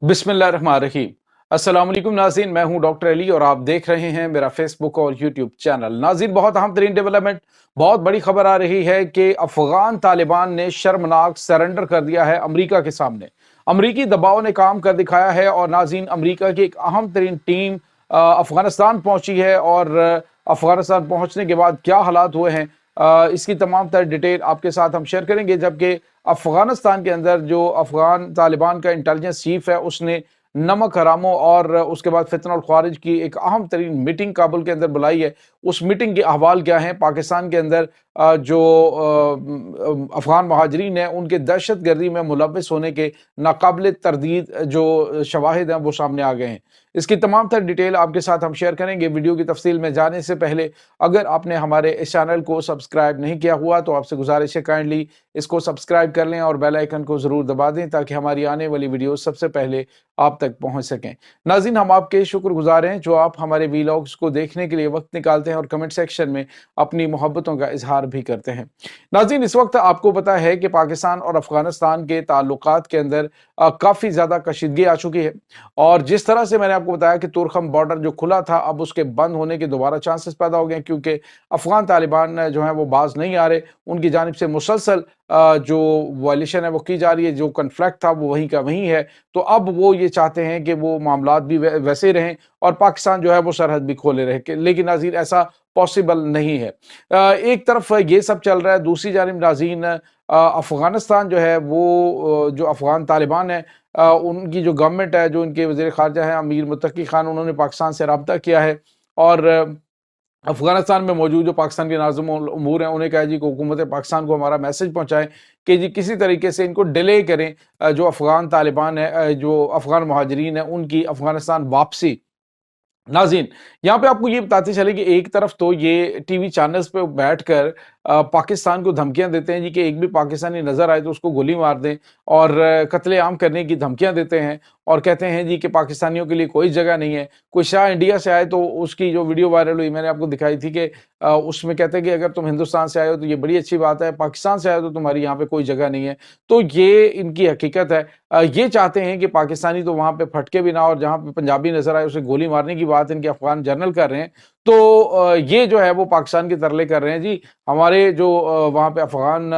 बिस्मिल्लाहिर्रहमानिर्रहीम। अस्सलाम वालेकुम नाज़रीन, मैं हूं डॉक्टर अली और आप देख रहे हैं मेरा फेसबुक और यूट्यूब चैनल। नाज़रीन, बहुत अहम तरीन डेवलपमेंट, बहुत बड़ी खबर आ रही है कि अफगान तालिबान ने शर्मनाक सरेंडर कर दिया है अमरीका के सामने। अमरीकी दबाव ने काम कर दिखाया है और नाज़रीन, अमरीका की एक अहम तरीन टीम अफगानिस्तान पहुंची है और अफगानिस्तान पहुंचने के बाद क्या हालात हुए हैं, इसकी तमाम तर डिटेल आपके साथ हम शेयर करेंगे। जबकि अफगानिस्तान के अंदर जो अफगान तालिबान का इंटेलिजेंस चीफ है, उसने नमक हरामों और उसके बाद फितना और ख्वारिज की एक अहम तरीन मीटिंग काबुल के अंदर बुलाई है। उस मीटिंग के अहवाल क्या हैं? पाकिस्तान के अंदर जो अफगान महाजरीन हैं, उनके दहशत गर्दी में मुलविस होने के नाकाबिल तरदीद जो शवाहिद हैं, वो सामने आ गए हैं। इसकी तमाम तर डिटेल आपके साथ हम शेयर करेंगे। वीडियो की तफसील में जाने से पहले अगर आपने हमारे इस चैनल को सब्सक्राइब नहीं किया हुआ तो आपसे गुजारिश है, काइंडली इसको सब्सक्राइब कर लें और बेल आइकन को ज़रूर दबा दें ताकि हमारी आने वाली वीडियो सबसे पहले आप तक पहुंच सकें। नाज़रीन, हम आपके शुक्रगुजार हैं जो आप हमारे वीलॉग्स को देखने के लिए वक्त निकालते हैं और कमेंट सेक्शन में अपनी मोहब्बतों का इजहार भी करते हैं। नाज़रीन, इस वक्त आपको पता है कि पाकिस्तान और अफगानिस्तान के ताल्लुकात के अंदर काफ़ी ज़्यादा कशीदगी आ चुकी है और जिस तरह से मैंने आपको बताया कि तुरखम बॉर्डर जो खुला था, अब उसके बंद होने के दोबारा चांसेस पैदा हो गए क्योंकि अफगान तालिबान जो है वो बाज नहीं आ रहे। उनकी जानिब से मुसलसल जो वायलेशन है वो की जा रही है, जो कन्फ्लिक्ट था वो वहीं का वहीं है। तो अब वो ये चाहते हैं कि वो मामलात भी वैसे ही रहें और पाकिस्तान जो है वो सरहद भी खोले रहे, लेकिन नाज़रीन ऐसा पॉसिबल नहीं है। एक तरफ ये सब चल रहा है, दूसरी जानिब नाज़रीन अफगानिस्तान जो है वो जो अफगान तालिबान है, उनकी जो गवर्नमेंट है, जो उनके वज़ीर ख़ारजा हैं अमीर मुत्तकी खान, उन्होंने पाकिस्तान से राब्ता किया है और अफगानिस्तान में मौजूद जो पाकिस्तान के नाज़िम उमूर हैं, उन्हें कहा जी कि हुकूमत पाकिस्तान को हमारा मैसेज पहुँचाएँ कि जी किसी तरीके से इनको डिले करें, जो अफगान तालिबान है, जो अफगान महाजरीन हैं, उनकी अफगानिस्तान वापसी। नाज़रीन, यहाँ पे आपको ये बताते चले कि एक तरफ तो ये टीवी चैनल्स पे बैठकर पाकिस्तान को धमकियाँ देते हैं जी कि एक भी पाकिस्तानी नज़र आए तो उसको गोली मार दें और कत्लेआम करने की धमकियाँ देते हैं और कहते हैं जी कि पाकिस्तानियों के लिए कोई जगह नहीं है। कोई शाह इंडिया से आए तो उसकी जो वीडियो वायरल हुई, मैंने आपको दिखाई थी कि उसमें कहते हैं कि अगर तुम हिंदुस्तान से आए हो तो ये बड़ी अच्छी बात है, पाकिस्तान से आए हो तो तुम्हारी यहाँ पे कोई जगह नहीं है। तो ये इनकी हकीकत है। ये चाहते हैं कि पाकिस्तानी तो वहाँ पे फटके भी ना और जहाँ पे पंजाबी नज़र आए उसे गोली मारने की बात इनके अफगान जनरल कर रहे हैं। तो ये जो है वो पाकिस्तान के तरले कर रहे हैं जी, हमारे जो वहाँ पे अफगान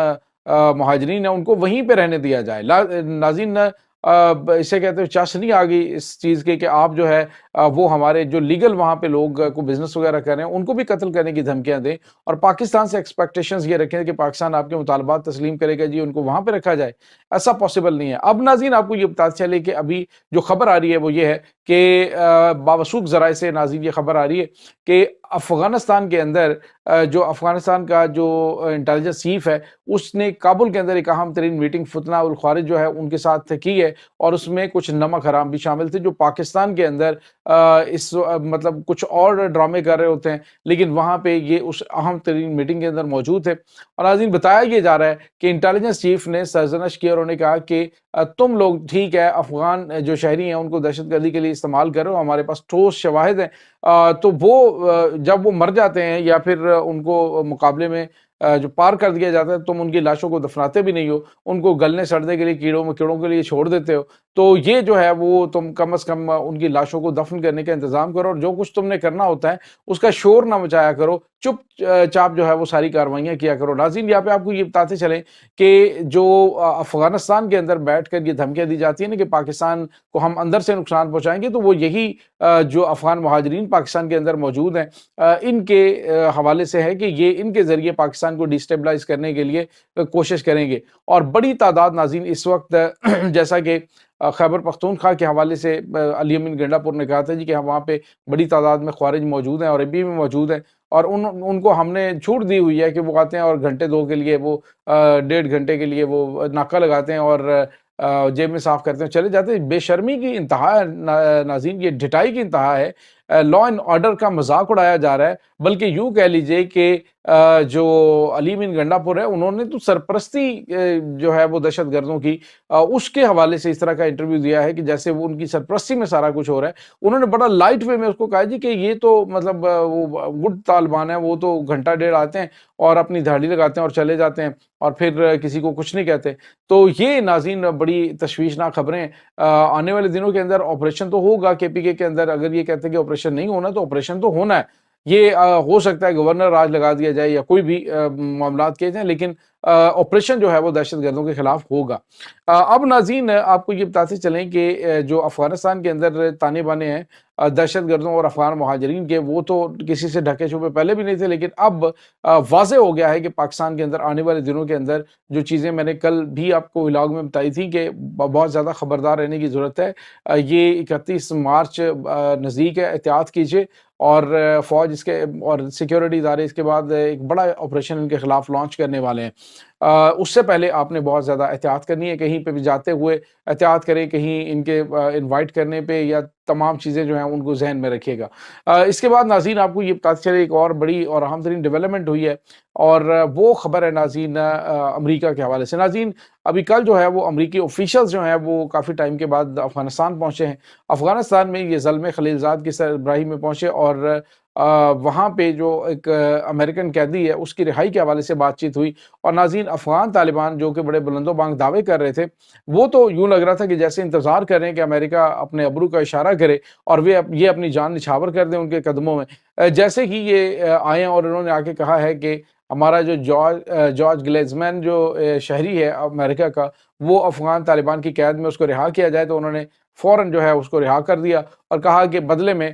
महाजरीन हैं उनको वहीं पे रहने दिया जाए। नाज़रीन, इसे कहते हैं चाशनी आ गई इस चीज़ की कि आप जो है वो हमारे जो लीगल वहाँ पे लोग को बिज़नेस वगैरह कर रहे हैं उनको भी कत्ल करने की धमकियाँ दें और पाकिस्तान से एक्सपेक्टेशंस ये रखें कि पाकिस्तान आपके मुतालबात तस्लीम करेगा जी, उनको वहाँ पे रखा जाए। ऐसा पॉसिबल नहीं है। अब नाज़रीन, आपको ये बताते चले कि अभी जो खबर आ रही है वो ये है कि बावसूख ज़राए से नाज़रीन ये खबर आ रही है कि अफ़गानिस्तान के अंदर जो अफ़गानिस्तान का जो इंटेलिजेंस चीफ है, उसने काबुल के अंदर एक अहम तरीन मीटिंग फितना उल ख़ारिज जो है उनके साथ की है और उसमें कुछ नमक हराम भी शामिल थे जो पाकिस्तान के अंदर मतलब कुछ और ड्रामे कर रहे होते हैं, लेकिन वहाँ पे ये उस अहम तरीन मीटिंग के अंदर मौजूद थे। और नाज़रीन, बताया ये जा रहा है कि इंटेलिजेंस चीफ ने सरज़नश की और उन्होंने कहा कि तुम लोग ठीक है अफ़गान जो शहरी हैं उनको दहशतगर्दी के लिए इस्तेमाल करो, हमारे पास ठोस शवाहिद हैं। तो वो जब वो मर जाते हैं या फिर उनको मुकाबले में जो पार कर दिया जाता है, तुम उनकी लाशों को दफनाते भी नहीं हो, उनको गलने सड़ने के लिए कीड़ों मकोड़ों के लिए छोड़ देते हो। तो ये जो है वो तुम कम से कम उनकी लाशों को दफन करने का इंतजाम करो और जो कुछ तुमने करना होता है उसका शोर ना मचाया करो, चुप चाप जो है वो सारी कार्रवाइयाँ किया करो। नाज़रीन, यहाँ पे आपको ये बताते चलें कि जो अफ़गानिस्तान के अंदर बैठकर ये धमकियाँ दी जाती है ना कि पाकिस्तान को हम अंदर से नुकसान पहुँचाएँगे, तो वो यही जो अफ़गान महाजरीन पाकिस्तान के अंदर मौजूद हैं, इनके हवाले से है कि ये इनके ज़रिए पाकिस्तान को डिस्टेबलाइज़ करने के लिए कोशिश करेंगे। और बड़ी तादाद नाज़रीन इस वक़्त जैसा कि खैबर पख्तूनख्वा के हवाले से अली अमीन गंडापुर ने कहा था जी कि वहाँ पे बड़ी तादाद में ख़वारिज मौजूद हैं और अभी भी मौजूद हैं और उनको हमने छूट दी हुई है कि वो आते हैं और घंटे 2 के लिए वो 1.5 घंटे के लिए वो नाका लगाते हैं और जेब में साफ़ करते हैं, चले जाते हैं। बेशर्मी की इंतहा है नाज़रीन, ये ढिठाई की इंतहा है لا اینڈ آرڈر کا مذاق اڑایا جا رہا ہے، بلکہ یوں کہہ لیجئے کہ جو علی بن گنڈا پور ہے انہوں نے تو سرپرستی جو ہے وہ دہشت گردوں کی اس کے حوالے سے اس طرح کا انٹرویو دیا ہے کہ جیسے وہ ان کی سرپرستی میں سارا کچھ ہو رہا ہے۔ انہوں نے بڑا لائٹ وے میں اس کو کہا جی کہ یہ تو مطلب وہ گڈ طالبان ہے، وہ تو گھنٹہ ڈیڑھ آتے ہیں اور اپنی دھاڑی لگاتے ہیں اور چلے جاتے ہیں اور پھر کسی کو کچھ نہیں کہتے۔ تو یہ ناظرین بڑی تشویشناک خبریں آنے والے دنوں کے اندر آپریشن تو ہوگا KPK کے اندر، اگر یہ کہتے ہیں کہ آپریشن نہیں ہونا تو آپریشن تو ہونا ہے۔ یہ ہو سکتا ہے گورنر راج لگا دیا جائے یا کوئی بھی معاملات کیے جائیں، لیکن آپریشن جو ہے وہ دہشت گردوں کے خلاف ہوگا۔ اب ناظرین آپ کو یہ بتاتے چلیں کہ جو افغانستان کے اندر تانے بانے ہیں دہشت گردوں اور افغان مہاجرین کے، وہ تو کسی سے ڈھکے چھپے پہلے بھی نہیں تھے، لیکن اب واضح ہو گیا ہے کہ پاکستان کے اندر آنے والے دنوں کے اندر جو چیزیں میں نے کل بھی آپ کو ولاگ میں بتائی تھی کہ بہت زیادہ خبردار رہنے کی ضرورت ہے۔ یہ 31 مارچ نزدیک ہے، احتیاط کیجیے، اور فوج اس کے اور سیکیورٹی ادارے اس کے بعد ایک بڑا آپریشن ان کے خلاف لانچ کرنے والے ہیں۔ اس سے پہلے آپ نے بہت زیادہ احتیاط کرنی ہے، کہیں پہ بھی جاتے ہوئے احتیاط کریں، کہیں ان کے انوائٹ کرنے پہ یا تمام چیزیں جو ہیں ان کو ذہن میں رکھیے گا۔ اس کے بعد ناظرین آپ کو یہ بتاتے چلے ایک اور بڑی اور اہم ترین ڈیولپمنٹ ہوئی ہے، اور وہ خبر ہے ناظرین امریکہ کے حوالے سے۔ ناظرین ابھی کل جو ہے وہ امریکی آفیشلز جو ہیں وہ کافی ٹائم کے بعد افغانستان پہنچے ہیں۔ افغانستان میں یہ زلمے خلیلزاد کی سربراہی میں پہنچے اور وہاں پہ جو ایک امریکن قیدی ہے اس کی رہائی کے حوالے سے بات چیت ہوئی، اور ناظرین افغان طالبان جو کہ بڑے بلند و بانگ دعوے کر رہے تھے، وہ تو یوں لگ رہا تھا کہ جیسے انتظار کر رہے ہیں کہ امریکہ اپنے ابرو کا اشارہ کرے اور یہ اپنی جان نچھاور کر دیں ان کے قدموں میں۔ جیسے ہی یہ آئے اور انہوں نے آ کے کہا ہے کہ ہمارا جو جارج گلیزمین جو شہری ہے امریکہ کا، وہ افغان طالبان کی قید میں اس کو رہا کیا جائے، تو انہوں نے فوراً جو ہے اس کو رہا کر دیا اور کہا کہ بدلے میں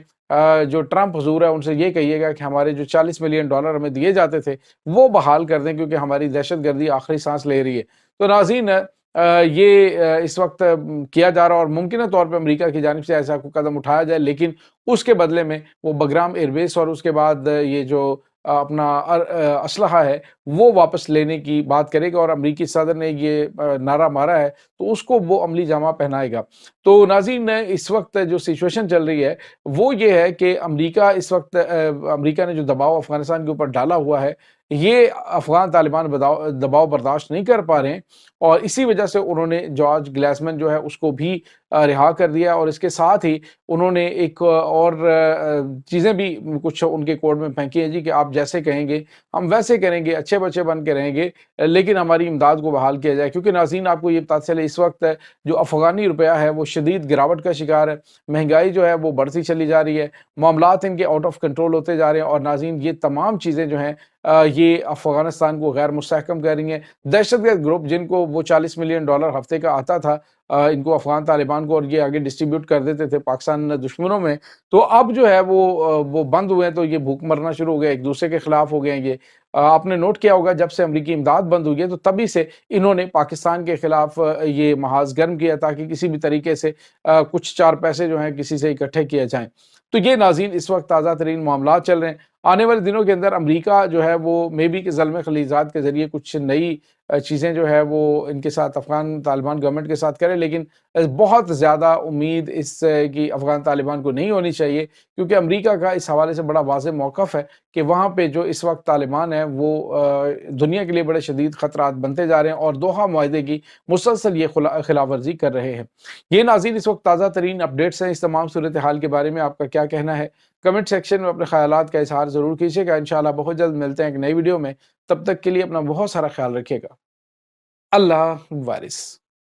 جو ٹرمپ حضور ہے ان سے یہ کہیے گا کہ ہمارے جو $40 ملین ہمیں دیے جاتے تھے وہ بحال کر دیں، کیونکہ ہماری دہشت گردی آخری سانس لے رہی ہے۔ تو ناظرین یہ اس وقت کیا جا رہا، اور ممکنہ طور پہ امریکہ کی جانب سے ایسا کوئی قدم اٹھایا جائے، لیکن اس کے بدلے میں وہ بگرام ایئر بیس اور اس کے بعد یہ جو اپنا اسلحہ ہے وہ واپس لینے کی بات کرے گا، اور امریکی صدر نے یہ نعرہ مارا ہے تو اس کو وہ عملی جامہ پہنائے گا۔ تو ناظرین اس وقت جو سچویشن چل رہی ہے وہ یہ ہے کہ امریکہ نے جو دباؤ افغانستان کے اوپر ڈالا ہوا ہے، یہ افغان طالبان دباؤ برداشت نہیں کر پا رہے ہیں، اور اسی وجہ سے انہوں نے جارج گلیزمین جو ہے اس کو بھی رہا کر دیا، اور اس کے ساتھ ہی انہوں نے ایک اور چیزیں بھی کچھ ان کے کوڈ میں پھینکی ہیں جی کہ آپ جیسے کہیں گے ہم ویسے کریں گے، اچھے بچے بن کے رہیں گے، لیکن ہماری امداد کو بحال کیا جائے۔ کیونکہ ناظرین آپ کو یہ پتہ چلے اس وقت جو افغانی روپیہ ہے وہ شدید گراوٹ کا شکار ہے، مہنگائی جو ہے وہ بڑھتی چلی جا رہی ہے، معاملات ان کے آؤٹ آف کنٹرول ہوتے جا رہے ہیں، اور ناظرین یہ تمام چیزیں جو ہیں یہ افغانستان کو غیر مستحکم کر رہی ہیں۔ دہشت گرد گروپ جن کو وہ $40 ملین ہفتے کا آتا تھا ان کو افغان طالبان کو، اور یہ آگے ڈسٹریبیوٹ کر دیتے تھے پاکستان دشمنوں میں، تو اب جو ہے وہ بند ہوئے ہیں، تو یہ بھوک مرنا شروع ہو گیا، ایک دوسرے کے خلاف ہو گئے ہیں۔ یہ آپ نے نوٹ کیا ہوگا جب سے امریکی امداد بند ہوئی ہے تو تبھی سے انہوں نے پاکستان کے خلاف یہ محاذ گرم کیا تاکہ کسی بھی طریقے سے کچھ چار پیسے جو ہیں کسی سے اکٹھے کیے جائیں۔ تو یہ ناظرین اس وقت تازہ ترین معاملات چل رہے ہیں۔ آنے والے دنوں کے اندر امریکہ جو ہے وہ مے بی کہ زلمے خلیزات کے ذریعے کچھ نئی چیزیں جو ہے وہ ان کے ساتھ افغان طالبان گورنمنٹ کے ساتھ کرے، لیکن بہت زیادہ امید اس کی افغان طالبان کو نہیں ہونی چاہیے، کیونکہ امریکہ کا اس حوالے سے بڑا واضح موقف ہے کہ وہاں پہ جو اس وقت طالبان ہیں وہ دنیا کے لیے بڑے شدید خطرات بنتے جا رہے ہیں، اور دوحہ معاہدے کی مسلسل یہ خلاف ورزی کر رہے ہیں۔ یہ ناظرین اس وقت تازہ ترین اپڈیٹس ہیں۔ اس تمام صورتحال کے بارے میں آپ کا کیا کہنا ہے؟ کمنٹ سیکشن میں اپنے خیالات کا اظہار ضرور کیجیے گا۔ انشاءاللہ بہت جلد ملتے ہیں ایک نئی ویڈیو میں، تب تک کے لیے اپنا بہت سارا خیال رکھیے گا۔ اللہ وارث۔